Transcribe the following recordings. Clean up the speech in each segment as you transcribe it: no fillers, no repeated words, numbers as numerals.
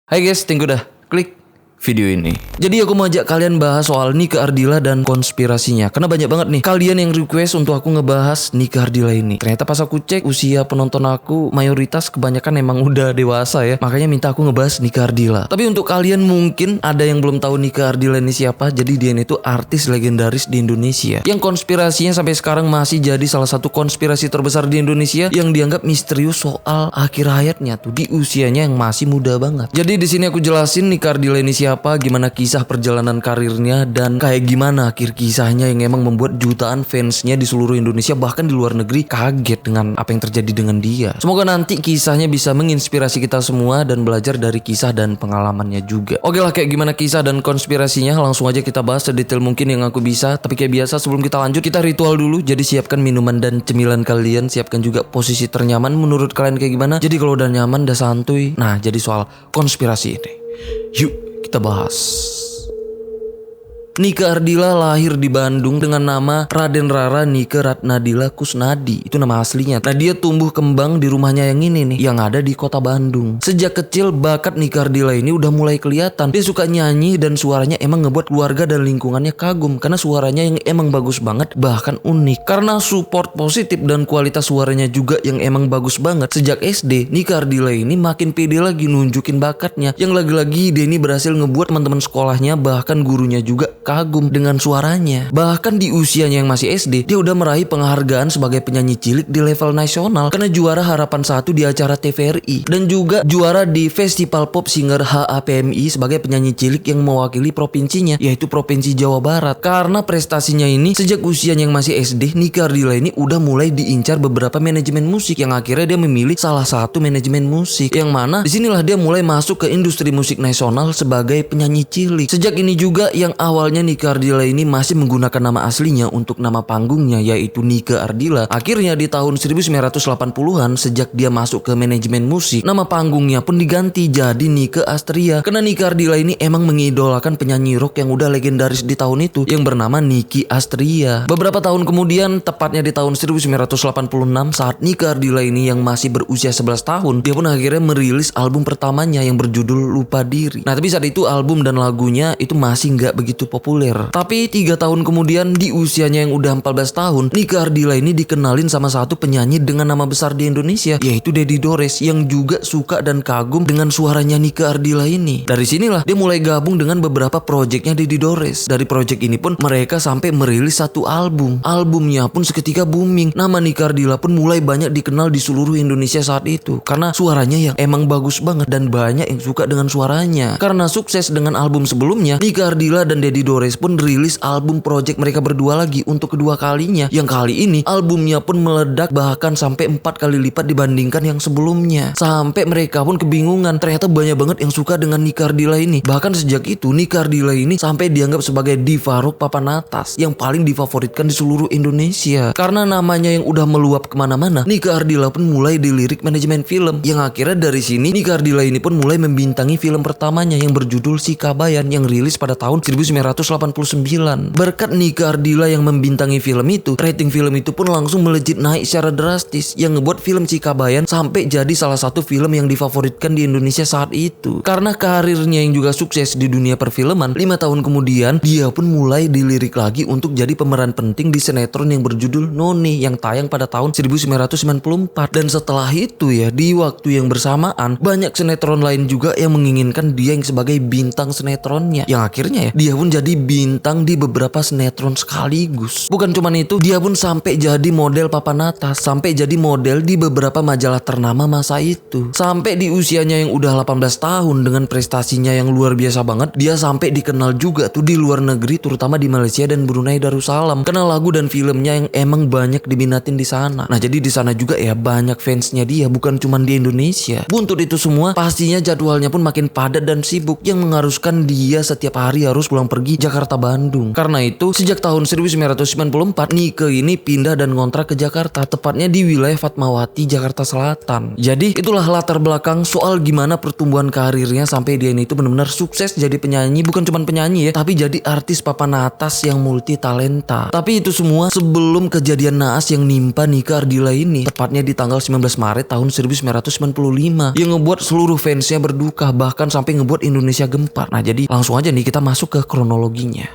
Hai guys, thank you udah klik video ini. Jadi aku mau ajak kalian bahas soal Nike Ardilla dan konspirasinya. Karena banyak banget nih kalian yang request untuk aku ngebahas Nike Ardilla ini. Ternyata pas aku cek usia penonton aku mayoritas kebanyakan emang udah dewasa ya. Makanya minta aku ngebahas Nike Ardilla. Tapi untuk kalian mungkin ada yang belum tahu Nike Ardilla ini siapa. Jadi dia itu artis legendaris di Indonesia yang konspirasinya sampai sekarang masih jadi salah satu konspirasi terbesar di Indonesia yang dianggap misterius soal akhir hayatnya tuh di usianya yang masih muda banget. Jadi di sini aku jelasin Nike Ardilla ini siapa, gimana kisah perjalanan karirnya, dan kayak gimana akhir kisahnya yang emang membuat jutaan fansnya di seluruh Indonesia bahkan di luar negeri kaget dengan apa yang terjadi dengan dia. Semoga nanti kisahnya bisa menginspirasi kita semua dan belajar dari kisah dan pengalamannya juga. Oke lah, kayak gimana kisah dan konspirasinya langsung aja kita bahas sedetail mungkin yang aku bisa. Tapi kayak biasa sebelum kita lanjut kita ritual dulu. Jadi siapkan minuman dan cemilan kalian, siapkan juga posisi ternyaman menurut kalian kayak gimana. Jadi kalau udah nyaman, udah santuy. Nah, jadi soal konspirasi ini, yuk kita bahas. Nike Ardilla lahir di Bandung dengan nama Raden Rara Nike Ratnadila Kusnadi. Itu nama aslinya. Nah, dia tumbuh kembang di rumahnya yang ini nih, yang ada di kota Bandung. Sejak kecil bakat Nike Ardilla ini udah mulai kelihatan. Dia suka nyanyi dan suaranya emang ngebuat keluarga dan lingkungannya kagum karena suaranya yang emang bagus banget, bahkan unik. Karena support positif dan kualitas suaranya juga yang emang bagus banget. Sejak SD, Nike Ardilla ini makin pede lagi nunjukin bakatnya. Yang lagi-lagi dia ini berhasil ngebuat teman-teman sekolahnya bahkan gurunya juga kagum dengan suaranya. Bahkan di usianya yang masih SD, dia udah meraih penghargaan sebagai penyanyi cilik di level nasional karena juara Harapan 1 di acara TVRI dan juga juara di Festival Pop Singer HAPMI sebagai penyanyi cilik yang mewakili provinsinya, yaitu Provinsi Jawa Barat. Karena prestasinya ini sejak usianya yang masih SD, Nike Ardilla ini udah mulai diincar beberapa manajemen musik yang akhirnya dia memilih salah satu manajemen musik yang mana disinilah dia mulai masuk ke industri musik nasional sebagai penyanyi cilik. Sejak ini juga yang awalnya Nike Ardilla ini masih menggunakan nama aslinya untuk nama panggungnya, yaitu Nike Ardilla. Akhirnya di tahun 1980-an sejak dia masuk ke manajemen musik, nama panggungnya pun diganti jadi Nike Astria. Karena Nike Ardilla ini emang mengidolakan penyanyi rock yang udah legendaris di tahun itu yang bernama Nicky Astria. Beberapa tahun kemudian, tepatnya di tahun 1986 saat Nike Ardilla ini yang masih berusia 11 tahun, dia pun akhirnya merilis album pertamanya yang berjudul Lupa Diri. Nah, tapi saat itu album dan lagunya itu masih nggak begitu populer. Tapi 3 tahun kemudian di usianya yang udah 14 tahun, Nike Ardilla ini dikenalin sama satu penyanyi dengan nama besar di Indonesia, yaitu Deddy Dores, yang juga suka dan kagum dengan suaranya Nike Ardilla ini. Dari sinilah dia mulai gabung dengan beberapa proyeknya Deddy Dores. Dari proyek ini pun mereka sampai merilis satu album. Albumnya pun seketika booming. Nama Nike Ardilla pun mulai banyak dikenal di seluruh Indonesia saat itu karena suaranya yang emang bagus banget dan banyak yang suka dengan suaranya. Karena sukses dengan album sebelumnya, Nike Ardilla dan Deddy Dores pun rilis album project mereka berdua lagi untuk kedua kalinya. Yang kali ini albumnya pun meledak bahkan sampai 4 kali lipat dibandingkan yang sebelumnya. Sampai mereka pun kebingungan, ternyata banyak banget yang suka dengan Nike Ardilla ini. Bahkan sejak itu Nike Ardilla ini sampai dianggap sebagai diva rock papan atas yang paling difavoritkan di seluruh Indonesia. Karena namanya yang udah meluap kemana-mana, Nike Ardilla pun mulai dilirik manajemen film. Yang akhirnya dari sini Nike Ardilla ini pun mulai membintangi film pertamanya yang berjudul Si Kabayan yang rilis pada tahun 1989. Berkat Nike Ardilla yang membintangi film itu, rating film itu pun langsung melejit naik secara drastis yang ngebuat film Si Kabayan sampai jadi salah satu film yang difavoritkan di Indonesia saat itu. Karena karirnya yang juga sukses di dunia perfilman, 5 tahun kemudian dia pun mulai dilirik lagi untuk jadi pemeran penting di sinetron yang berjudul Noni yang tayang pada tahun 1994. Dan setelah itu ya, di waktu yang bersamaan banyak sinetron lain juga yang menginginkan dia yang sebagai bintang sinetronnya. Yang akhirnya ya dia pun jadi bintang di beberapa sinetron sekaligus. Bukan cuman itu, dia pun sampai jadi model papan atas, sampai jadi model di beberapa majalah ternama masa itu. Sampai di usianya yang udah 18 tahun dengan prestasinya yang luar biasa banget, dia sampai dikenal juga tuh di luar negeri, terutama di Malaysia dan Brunei Darussalam. Karena lagu dan filmnya yang emang banyak diminatin di sana. Nah, jadi di sana juga ya banyak fansnya dia, bukan cuman di Indonesia. Buntut itu semua, pastinya jadwalnya pun makin padat dan sibuk yang mengharuskan dia setiap hari harus pulang pergi Jakarta Bandung. Karena itu sejak tahun 1994 Nike ini pindah dan ngontrak ke Jakarta, tepatnya di wilayah Fatmawati, Jakarta Selatan. Jadi itulah latar belakang soal gimana pertumbuhan karirnya sampai dia ini itu benar-benar sukses jadi penyanyi. Bukan cuma penyanyi ya, tapi jadi artis papan atas yang multi talenta. Tapi itu semua sebelum kejadian naas yang nimpa Nike Ardila ini, tepatnya di tanggal 19 Maret tahun 1995, yang ngebuat seluruh fansnya berduka, bahkan sampai ngebuat Indonesia gempar. Nah jadi langsung aja nih kita masuk ke kronologinya.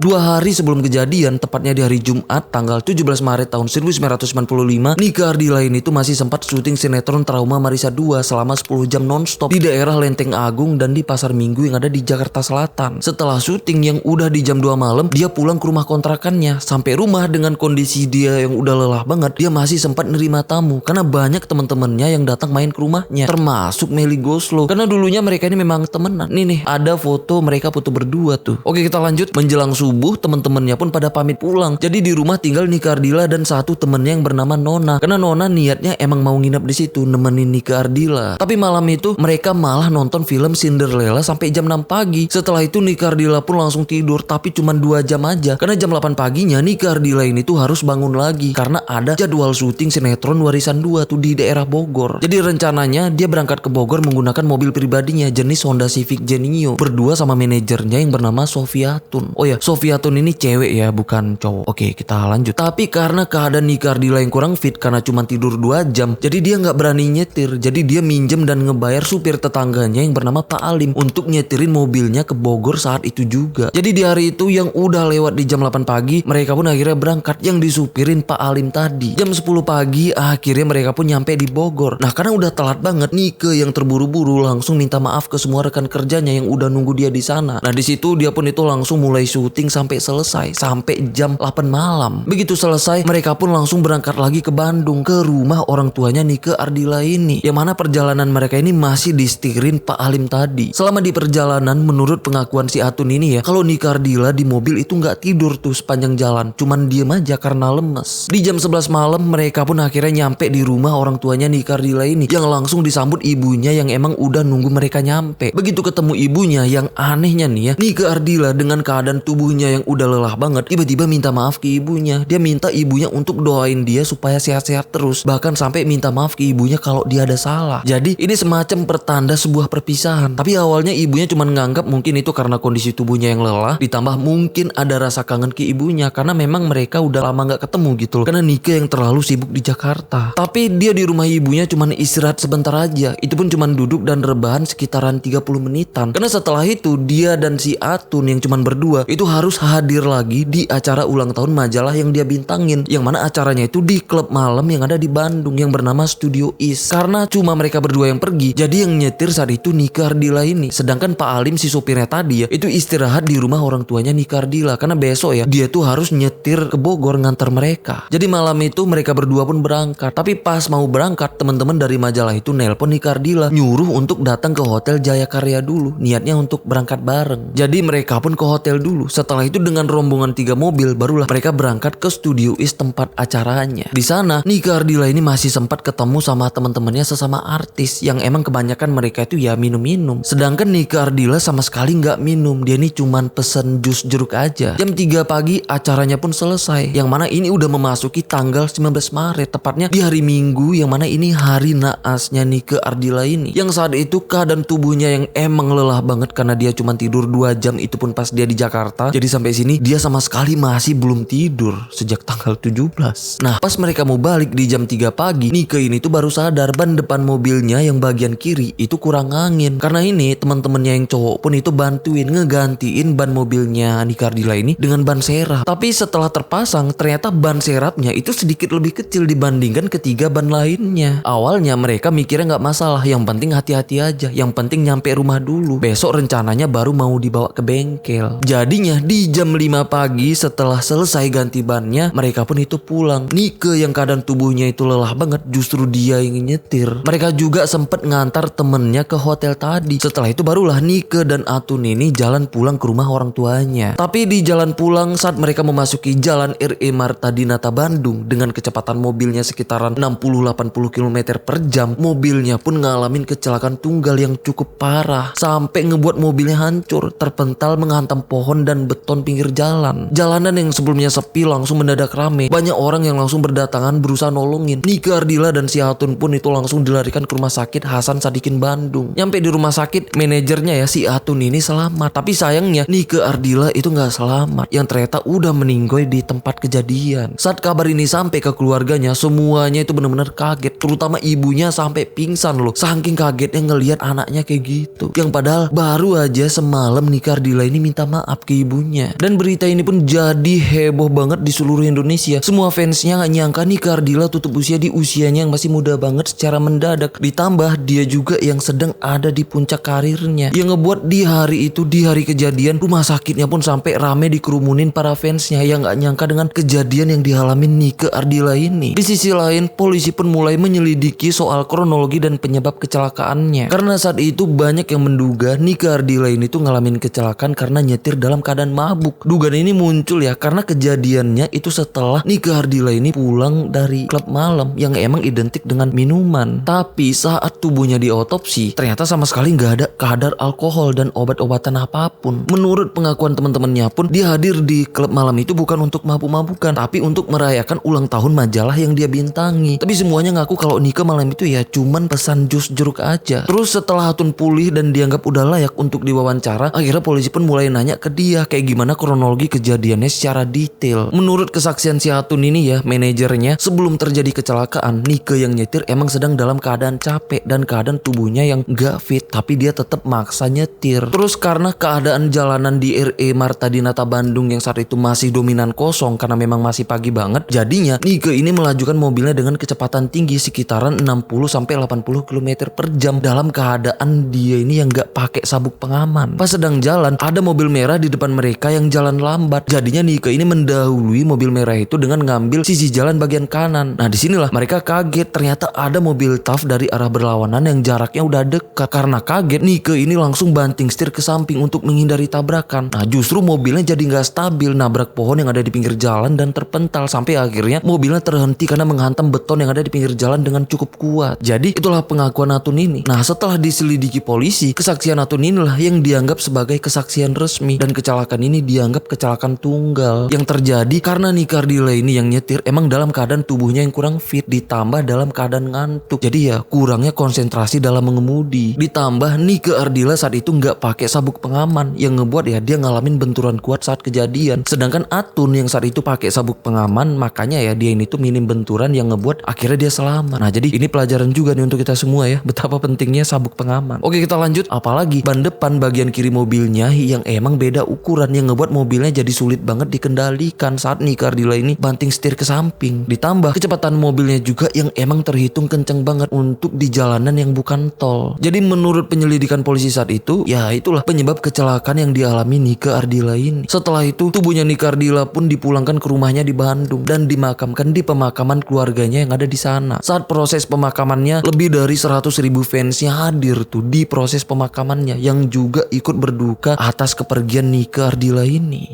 2 hari sebelum kejadian, tepatnya di hari Jumat tanggal 17 Maret tahun 1995, Nike Ardila ini tuh masih sempat syuting sinetron Trauma Marissa 2 selama 10 jam nonstop di daerah Lenteng Agung dan di Pasar Minggu yang ada di Jakarta Selatan. Setelah syuting yang udah di jam 2 malam, dia pulang ke rumah kontrakannya. Sampai rumah dengan kondisi dia yang udah lelah banget, dia masih sempat nerima tamu karena banyak teman-temannya yang datang main ke rumahnya, termasuk Melly Goeslaw. Karena dulunya mereka ini memang temenan. Nih ada foto mereka foto berdua tuh. Oke, kita lanjut. Menjelang subuh, teman-temannya pun pada pamit pulang. Jadi di rumah tinggal Nike Ardila dan satu temennya yang bernama Nona. Karena Nona niatnya emang mau nginep di situ nemenin Nike Ardila. Tapi malam itu mereka malah nonton film Cinderella sampai jam 6 pagi. Setelah itu Nike Ardila pun langsung tidur, tapi cuma 2 jam aja. Karena jam 8 paginya Nike Ardila ini tuh harus bangun lagi karena ada jadwal syuting sinetron Warisan 2 tuh di daerah Bogor. Jadi rencananya dia berangkat ke Bogor menggunakan mobil pribadinya jenis Honda Civic Genio berdua sama manajernya yang bernama Sofiatun. Oh ya, Sofiatun ini cewek ya, bukan cowok. Oke, kita lanjut. Tapi karena keadaan Nike Ardila yang kurang fit karena cuma tidur 2 jam, jadi dia nggak berani nyetir. Jadi dia minjem dan ngebayar supir tetangganya yang bernama Pak Alim untuk nyetirin mobilnya ke Bogor saat itu juga. Jadi di hari itu yang udah lewat di jam 8 pagi, mereka pun akhirnya berangkat yang disupirin Pak Alim tadi. Jam 10 pagi akhirnya mereka pun nyampe di Bogor. Nah, karena udah telat banget, Nike yang terburu-buru langsung minta maaf ke semua rekan kerjanya yang udah nunggu dia di sana. Nah, di situ dia pun itu langsung mulai syuting sampai selesai sampai jam 8 malam. Begitu selesai, mereka pun langsung berangkat lagi ke Bandung ke rumah orang tuanya Nike Ardila ini. Yang mana perjalanan mereka ini masih disetirin Pak Alim tadi. Selama di perjalanan, menurut pengakuan si Atun ini ya, kalau Nike Ardila di mobil itu nggak tidur tuh sepanjang jalan, cuman diem aja karena lemes. Di jam 11 malam mereka pun akhirnya nyampe di rumah orang tuanya Nike Ardila ini, yang langsung disambut ibunya yang emang udah nunggu mereka nyampe. Begitu ketemu ibunya, yang anehnya nih ya, Nike Ardila dengan keadaan tubuhnya yang udah lelah banget tiba-tiba minta maaf ke ibunya. Dia minta ibunya untuk doain dia supaya sehat-sehat terus, bahkan sampai minta maaf ke ibunya kalau dia ada salah. Jadi ini semacam pertanda sebuah perpisahan. Tapi awalnya ibunya cuma nganggap mungkin itu karena kondisi tubuhnya yang lelah, ditambah mungkin ada rasa kangen ke ibunya karena memang mereka udah lama gak ketemu gitu loh, karena Nike yang terlalu sibuk di Jakarta. Tapi dia di rumah ibunya cuma istirahat sebentar aja, itu pun cuma duduk dan rebahan sekitaran 30 menitan. Karena setelah itu dia dan si Atun yang cuma berdua itu harus hadir lagi di acara ulang tahun majalah yang dia bintangin, yang mana acaranya itu di klub malam yang ada di Bandung yang bernama Studio Is. Karena cuma mereka berdua yang pergi, jadi yang nyetir saat itu Nike Ardila ini. Sedangkan Pak Alim si sopirnya tadi ya, itu istirahat di rumah orang tuanya Nike Ardila karena besok ya dia tuh harus nyetir ke Bogor ngantar mereka. Jadi malam itu mereka berdua pun berangkat. Tapi pas mau berangkat, teman-teman dari majalah itu nelpon Nike Ardila nyuruh untuk datang ke Hotel Jayakarya dulu, niatnya untuk berangkat bareng. Jadi mereka pun ke hotel dulu. Setelah itu dengan rombongan 3 mobil barulah mereka berangkat ke Studio Is tempat acaranya. Di sana Nike Ardila ini masih sempat ketemu sama teman-temannya sesama artis yang emang kebanyakan mereka itu ya minum-minum. Sedangkan Nike Ardila sama sekali nggak minum. Dia ini cuman pesen jus jeruk aja. Jam 3 pagi acaranya pun selesai. Yang mana ini udah memasuki tanggal 19 Maret, tepatnya di hari Minggu, yang mana ini hari naasnya Nike Ardila ini. Yang saat itu keadaan tubuhnya yang emang lelah banget karena dia cuma tidur 2 jam, itu pun pas dia di Jakarta. Jadi sampai sini dia sama sekali masih belum tidur sejak tanggal 17. Nah, pas mereka mau balik di jam 3 pagi, Nike ini tuh baru sadar ban depan mobilnya yang bagian kiri itu kurang angin. Karena ini teman-temannya yang cowok pun itu bantuin ngegantiin ban mobilnya Nike Ardila ini dengan ban serap. Tapi setelah terpasang, ternyata ban serapnya itu sedikit lebih kecil dibandingkan ketiga ban lainnya. Awalnya mereka mikirnya nggak masalah, yang penting hati-hati aja, yang penting nyampe rumah dulu. Besok rencananya baru mau dibawa ke bengkel. Jadinya di jam 5 pagi setelah selesai ganti bannya, mereka pun itu pulang. Nike yang keadaan tubuhnya itu lelah banget, justru dia yang nyetir. Mereka juga sempet ngantar temennya ke hotel tadi. Setelah itu barulah Nike dan Atun ini jalan pulang ke rumah orang tuanya. Tapi di jalan pulang saat mereka memasuki jalan RE Marta Dinata Bandung dengan kecepatan mobilnya sekitaran 60-80 km per jam, mobilnya pun ngalamin kecelakaan tunggal yang cukup parah sampai ngebuat mobilnya hancur, terpental menghantam pohon dan beton pinggir jalan. Jalanan yang sebelumnya sepi langsung mendadak rame. Banyak orang yang langsung berdatangan berusaha nolongin. Nike Ardila dan si Atun pun itu langsung dilarikan ke rumah sakit Hasan Sadikin Bandung. Nyampe di rumah sakit, manajernya ya si Atun ini selamat. Tapi sayangnya Nike Ardila itu nggak selamat, yang ternyata udah meninggoy di tempat kejadian. Saat kabar ini sampai ke keluarganya, semuanya itu benar-benar kaget. Terutama ibunya sampai pingsan loh, saking kagetnya ngelihat anaknya kayak gitu. Yang padahal baru aja semalam Nike Ardila ini minta maaf ke ibunya. Dan berita ini pun jadi heboh banget di seluruh Indonesia. Semua fansnya gak nyangka Nike Ardila tutup usia di usianya yang masih muda banget secara mendadak. Ditambah dia juga yang sedang ada di puncak karirnya, yang ngebuat di hari itu, di hari kejadian, rumah sakitnya pun sampai rame dikerumunin para fansnya yang gak nyangka dengan kejadian yang dialami Nike Ardila ini. Di sisi lain, polisi pun mulai menyelidiki soal kronologi dan penyebab kecelakaannya. Karena saat itu banyak yang menduga Nike Ardila ini tuh ngalamin kecelakaan karena nyetir dalam keadaan mabuk. Dugaan ini muncul ya karena kejadiannya itu setelah Nike Ardila ini pulang dari klub malam yang emang identik dengan minuman. Tapi saat tubuhnya diotopsi, ternyata sama sekali nggak ada kadar alkohol dan obat-obatan apapun. Menurut pengakuan teman-temannya pun, dia hadir di klub malam itu bukan untuk mabuk-mabukan, tapi untuk merayakan ulang tahun majalah yang dia bintangi. Tapi semuanya ngaku kalau Nike malam itu ya cuman pesan jus jeruk aja. Terus setelah Atun pulih dan dianggap udah layak untuk diwawancara, akhirnya polisi pun mulai nanya ke dia kayak gimana kronologi kejadiannya secara detail. Menurut kesaksian si Atun ini ya, manajernya, sebelum terjadi kecelakaan, Nike yang nyetir emang sedang dalam keadaan capek dan keadaan tubuhnya yang gak fit, tapi dia tetap maksa nyetir. Terus karena keadaan jalanan di RE Marta Dinata Bandung yang saat itu masih dominan kosong karena memang masih pagi banget, jadinya Nike ini melajukan mobilnya dengan kecepatan tinggi sekitaran 60-80 km per jam dalam keadaan dia ini yang gak pakai sabuk pengaman. Pas sedang jalan, ada mobil merah di depan mereka yang jalan lambat. Jadinya Nike ini mendahului mobil merah itu dengan ngambil sisi jalan bagian kanan. Nah disinilah mereka kaget, ternyata ada mobil TAF dari arah berlawanan yang jaraknya udah dekat. Karena kaget, Nike ini langsung banting setir ke samping untuk menghindari tabrakan. Nah justru mobilnya jadi gak stabil, nabrak pohon yang ada di pinggir jalan dan terpental sampai akhirnya mobilnya terhenti karena menghantam beton yang ada di pinggir jalan dengan cukup kuat. Jadi itulah pengakuan Atun ini. Nah setelah diselidiki polisi, kesaksian Atun inilah yang dianggap sebagai kesaksian resmi, dan kecelakaan ini dianggap kecelakaan tunggal yang terjadi karena Nike Ardila ini yang nyetir emang dalam keadaan tubuhnya yang kurang fit, ditambah dalam keadaan ngantuk. Jadi ya kurangnya konsentrasi dalam mengemudi. Ditambah Nike Ardila saat itu nggak pakai sabuk pengaman yang ngebuat ya dia ngalamin benturan kuat saat kejadian. Sedangkan Atun yang saat itu pakai sabuk pengaman, makanya ya dia ini tuh minim benturan yang ngebuat akhirnya dia selamat. Nah jadi ini pelajaran juga nih untuk kita semua ya, betapa pentingnya sabuk pengaman. Oke kita lanjut, apalagi ban depan bagian kiri mobilnya yang emang beda ukuran yang ngebuat mobilnya jadi sulit banget dikendalikan saat Nike Ardila ini banting setir ke samping. Ditambah kecepatan mobilnya juga yang emang terhitung kenceng banget untuk di jalanan yang bukan tol. Jadi menurut penyelidikan polisi saat itu, ya itulah penyebab kecelakaan yang dialami Nike Ardila ini. Setelah itu tubuhnya Nike Ardila pun dipulangkan ke rumahnya di Bandung dan dimakamkan di pemakaman keluarganya yang ada di sana. Saat proses pemakamannya, lebih dari 100.000 fansnya hadir tuh di proses pemakamannya yang juga ikut berduka atas kepergian Nike Ardila ini.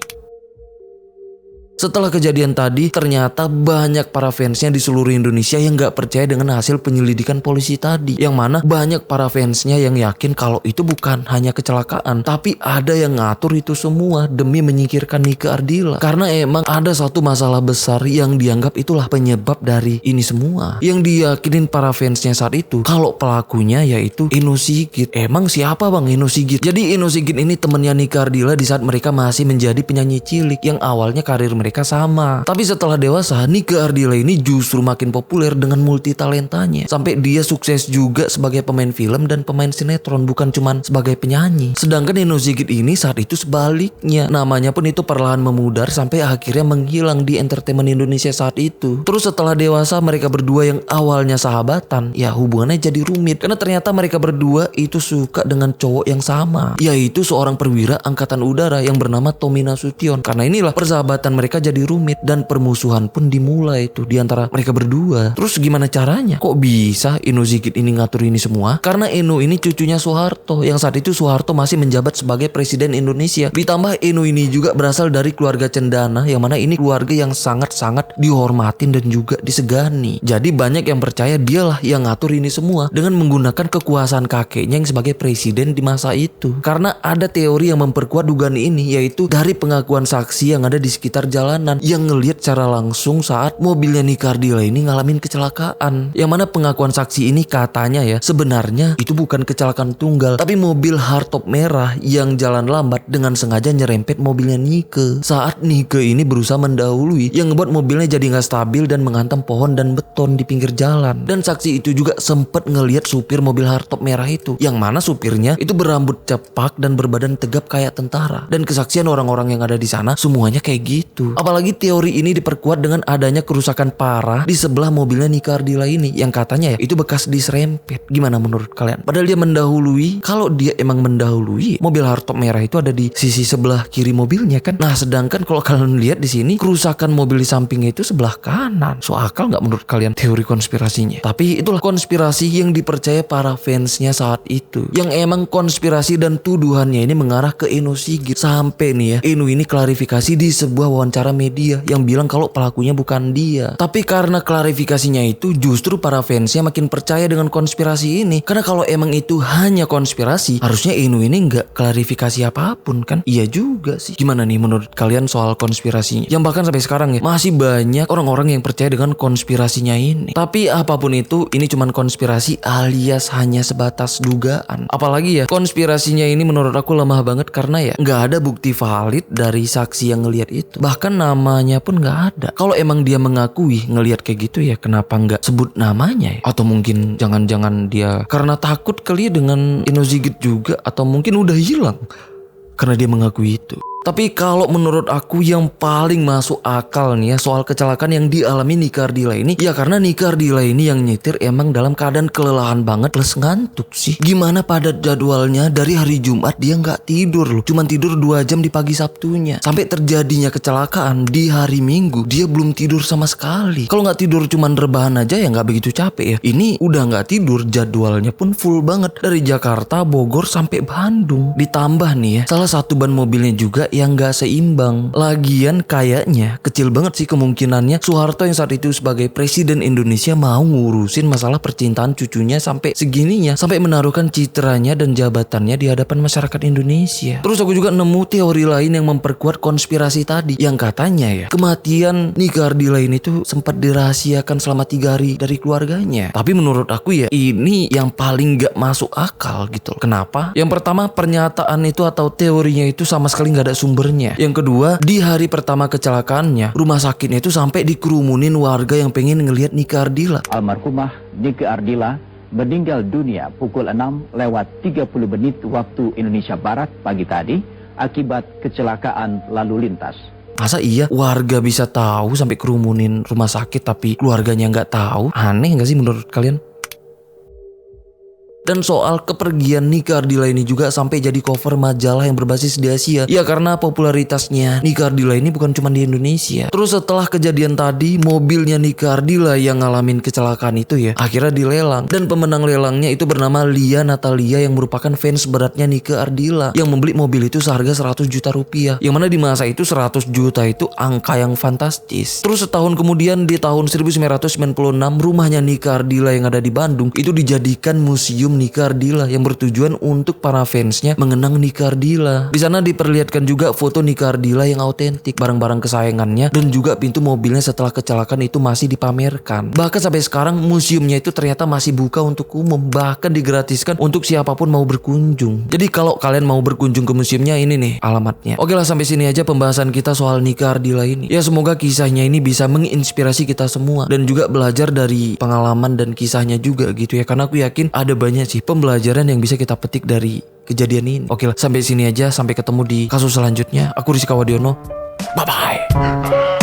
Setelah kejadian tadi, ternyata banyak para fansnya di seluruh Indonesia yang gak percaya dengan hasil penyelidikan polisi tadi. Yang mana banyak para fansnya yang yakin kalau itu bukan hanya kecelakaan, tapi ada yang ngatur itu semua demi menyingkirkan Nike Ardila. Karena emang ada satu masalah besar yang dianggap itulah penyebab dari ini semua. Yang diyakinin para fansnya saat itu, kalau pelakunya yaitu Ino Sigit. Emang siapa bang Ino Sigit? Jadi Ino Sigit ini temennya Nike Ardila di saat mereka masih menjadi penyanyi cilik, yang awalnya karir mereka mereka sama. Tapi setelah dewasa, Nike Ardilla ini justru makin populer dengan multitalentanya. Sampai dia sukses juga sebagai pemain film dan pemain sinetron, bukan cuman sebagai penyanyi. Sedangkan Eno Sigit ini saat itu sebaliknya. Namanya pun itu perlahan memudar sampai akhirnya menghilang di entertainment Indonesia saat itu. Terus setelah dewasa, mereka berdua yang awalnya sahabatan, ya hubungannya jadi rumit. Karena ternyata mereka berdua itu suka dengan cowok yang sama, yaitu seorang perwira angkatan udara yang bernama Tommy Nasution. Karena inilah persahabatan mereka jadi rumit dan permusuhan pun dimulai tuh di antara mereka berdua. Terus gimana caranya? Kok bisa Eno Sigit ini ngatur ini semua? Karena Eno ini cucunya Soeharto, yang saat itu Soeharto masih menjabat sebagai presiden Indonesia. Ditambah Eno ini juga berasal dari keluarga cendana, yang mana ini keluarga yang sangat-sangat dihormatin dan juga disegani. Jadi banyak yang percaya dialah yang ngatur ini semua dengan menggunakan kekuasaan kakeknya yang sebagai presiden di masa itu. Karena ada teori yang memperkuat dugaan ini, yaitu dari pengakuan saksi yang ada di sekitar jalanan yang ngelihat secara langsung saat mobilnya Nike Ardilla ini ngalamin kecelakaan. Yang mana pengakuan saksi ini katanya ya, sebenarnya itu bukan kecelakaan tunggal, tapi mobil hardtop merah yang jalan lambat dengan sengaja nyerempet mobilnya Nike. Saat Nike ini berusaha mendahului, yang ngebuat mobilnya jadi nggak stabil dan menghantam pohon dan beton di pinggir jalan. Dan saksi itu juga sempet ngelihat supir mobil hardtop merah itu, yang mana supirnya itu berambut cepak dan berbadan tegap kayak tentara. Dan kesaksian orang-orang yang ada di sana semuanya kayak gitu. Apalagi teori ini diperkuat dengan adanya kerusakan parah di sebelah mobilnya Nike Ardilla ini, yang katanya ya itu bekas diserempet. Gimana menurut kalian? Padahal dia mendahului. Kalau dia emang mendahului, mobil hardtop merah itu ada di sisi sebelah kiri mobilnya kan. Nah sedangkan kalau kalian lihat di sini, kerusakan mobil di sampingnya itu sebelah kanan. So akal nggak menurut kalian teori konspirasinya? Tapi itulah konspirasi yang dipercaya para fansnya saat itu, yang emang konspirasi dan tuduhannya ini mengarah ke Eno Sigit. Sampai nih ya, Eno ini klarifikasi di sebuah wawancara media yang bilang kalau pelakunya bukan dia. Tapi karena klarifikasinya itu, justru para fansnya makin percaya dengan konspirasi ini. Karena kalau emang itu hanya konspirasi, harusnya Eno ini nggak klarifikasi apapun kan? Iya juga sih. Gimana nih menurut kalian soal konspirasinya? Yang bahkan sampai sekarang ya masih banyak orang-orang yang percaya dengan konspirasinya ini. Tapi apapun itu, ini cuman konspirasi alias hanya sebatas dugaan. Apalagi ya, konspirasinya ini menurut aku lemah banget karena ya nggak ada bukti valid dari saksi yang ngelihat itu. Bahkan namanya pun nggak ada. Kalau emang dia mengakui ngelihat kayak gitu ya, kenapa nggak sebut namanya ya? Atau mungkin jangan-jangan dia karena takut kali dengan Eno Sigit juga, atau mungkin udah hilang karena dia mengakui itu. Tapi kalau menurut aku yang paling masuk akal nih ya soal kecelakaan yang dialami Nike Ardilla ini, ya karena Nike Ardilla ini yang nyetir emang dalam keadaan kelelahan banget plus ngantuk sih. Gimana pada jadwalnya dari hari Jumat dia nggak tidur loh, cuman tidur 2 jam di pagi Sabtunya. Sampai terjadinya kecelakaan di hari Minggu dia belum tidur sama sekali. Kalau nggak tidur cuman rebahan aja ya nggak begitu capek ya. Ini udah nggak tidur, jadwalnya pun full banget dari Jakarta, Bogor sampai Bandung. Ditambah nih ya, salah satu ban mobilnya juga yang gak seimbang. Lagian kayaknya kecil banget sih kemungkinannya Soeharto yang saat itu sebagai presiden Indonesia mau ngurusin masalah percintaan cucunya sampai segininya, sampai menaruhkan citranya dan jabatannya di hadapan masyarakat Indonesia. Terus aku juga nemu teori lain yang memperkuat konspirasi tadi, yang katanya ya kematian Nike Ardilla ini tuh sempat dirahasiakan selama 3 hari dari keluarganya. Tapi menurut aku ya ini yang paling gak masuk akal gitu. Kenapa? Yang pertama, pernyataan itu atau teorinya itu sama sekali gak ada sumbernya. Yang kedua, di hari pertama kecelakaannya, rumah sakitnya itu sampai dikerumunin warga yang pengen ngelihat Nike Ardilla. Almarhumah Nike Ardilla meninggal dunia pukul 6:30 waktu Indonesia Barat pagi tadi akibat kecelakaan lalu lintas. Masa iya warga bisa tahu sampai kerumunin rumah sakit tapi keluarganya nggak tahu? Aneh nggak sih menurut kalian? Dan soal kepergian Nike Ardilla ini juga sampai jadi cover majalah yang berbasis di Asia. Ya karena popularitasnya Nike Ardilla ini bukan cuma di Indonesia. Terus setelah kejadian tadi, mobilnya Nike Ardilla yang ngalamin kecelakaan itu ya akhirnya dilelang. Dan pemenang lelangnya itu bernama Lia Natalia yang merupakan fans beratnya Nike Ardilla, yang membeli mobil itu seharga 100 juta rupiah. Yang mana di masa itu 100 juta itu angka yang fantastis. Terus setahun kemudian di tahun 1996, rumahnya Nike Ardilla yang ada di Bandung itu dijadikan museum museum Nika Ardila yang bertujuan untuk para fansnya mengenang Nika Ardila. Di sana diperlihatkan juga foto Nika Ardila yang autentik, barang-barang kesayangannya, dan juga pintu mobilnya setelah kecelakaan itu masih dipamerkan. Bahkan sampai sekarang museumnya itu ternyata masih buka untuk umum, bahkan digratiskan untuk siapapun mau berkunjung. Jadi kalau kalian mau berkunjung ke museumnya, ini nih alamatnya. Oke lah, sampai sini aja pembahasan kita soal Nika Ardila ini. Ya semoga kisahnya ini bisa menginspirasi kita semua dan juga belajar dari pengalaman dan kisahnya juga gitu ya. Karena aku yakin ada banyak sih pembelajaran yang bisa kita petik dari kejadian ini. Oke lah, sampai sini aja, sampai ketemu di kasus selanjutnya. Aku Rizky Wadiono. Bye bye.